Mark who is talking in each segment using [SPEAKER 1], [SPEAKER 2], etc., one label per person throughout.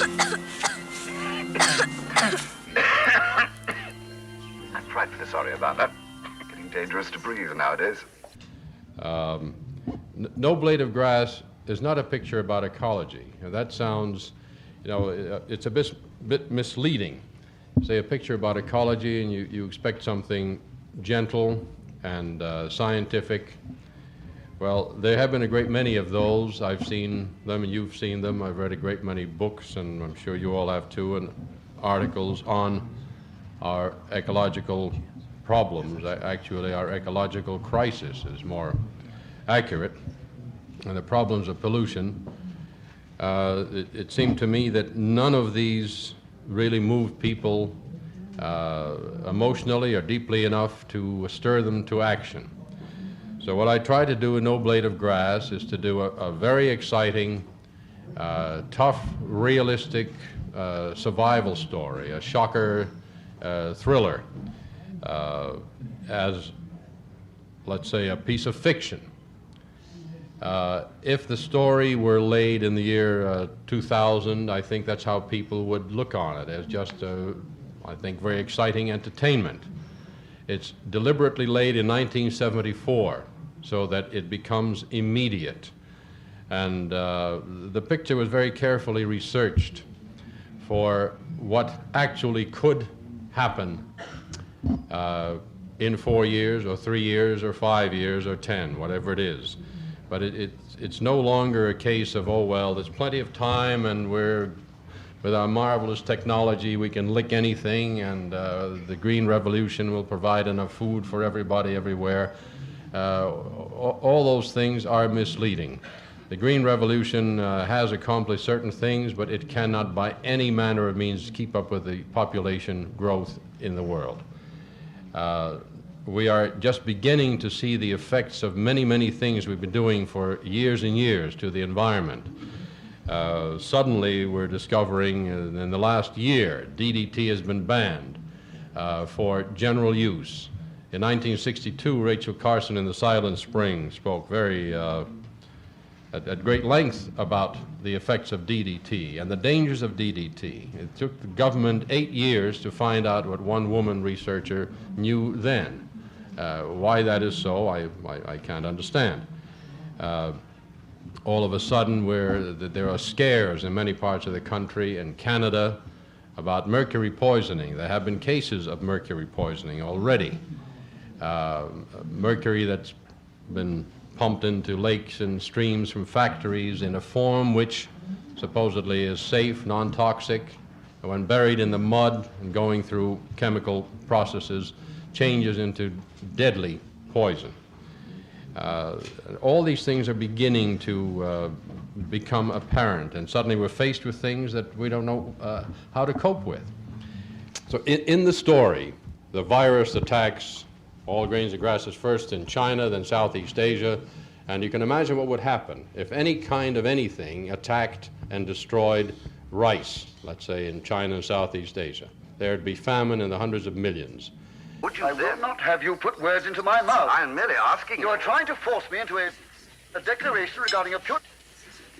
[SPEAKER 1] I'm frightfully sorry about that. Getting dangerous to breathe nowadays.
[SPEAKER 2] No Blade of Grass is not a picture about ecology. Now, that sounds, it's a bit misleading. Say a picture about ecology and you expect something gentle and scientific. Well, there have been a great many of those. I've seen them and you've seen them. I've read a great many books, and I'm sure you all have too, and articles on our ecological problems. Actually, our ecological crisis is more accurate, and the problems of pollution. It seemed to me that none of these really moved people emotionally or deeply enough to stir them to action. So what I try to do in No Blade of Grass is to do a very exciting, tough, realistic survival story, a shocker thriller, as, let's say, a piece of fiction. If the story were laid in the year 2000, I think that's how people would look on it, as just, I think, very exciting entertainment. It's deliberately laid in 1974 so that it becomes immediate. And the picture was very carefully researched for what actually could happen in 4 years or 3 years or 5 years or 10, whatever it is. But it's no longer a case of, oh, well, there's plenty of time and with our marvelous technology, we can lick anything, and the Green Revolution will provide enough food for everybody everywhere. All those things are misleading. The Green Revolution has accomplished certain things, but it cannot by any manner of means keep up with the population growth in the world. We are just beginning to see the effects of many, many things we've been doing for years and years to the environment. Suddenly we're discovering in the last year DDT has been banned for general use. In 1962, Rachel Carson in The Silent Spring spoke very at great length about the effects of DDT and the dangers of DDT. It took the government 8 years to find out what one woman researcher knew then. Why that is so, I can't understand. All of a sudden, there are scares in many parts of the country and Canada about mercury poisoning. There have been cases of mercury poisoning already. Mercury that's been pumped into lakes and streams from factories in a form which supposedly is safe, non-toxic, and when buried in the mud and going through chemical processes, changes into deadly poison. All these things are beginning to become apparent, and suddenly we're faced with things that we don't know how to cope with. So in the story, the virus attacks all grains and grasses first in China, then Southeast Asia, and you can imagine what would happen if any kind of anything attacked and destroyed rice, let's say in China and Southeast Asia. There'd be famine in the hundreds of millions.
[SPEAKER 1] I will not have you put words into my mouth.
[SPEAKER 3] I'm merely asking.
[SPEAKER 1] You are trying to force me into a declaration regarding a pure...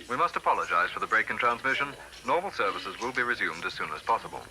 [SPEAKER 3] We must apologize for the break in transmission. Normal services will be resumed as soon as possible.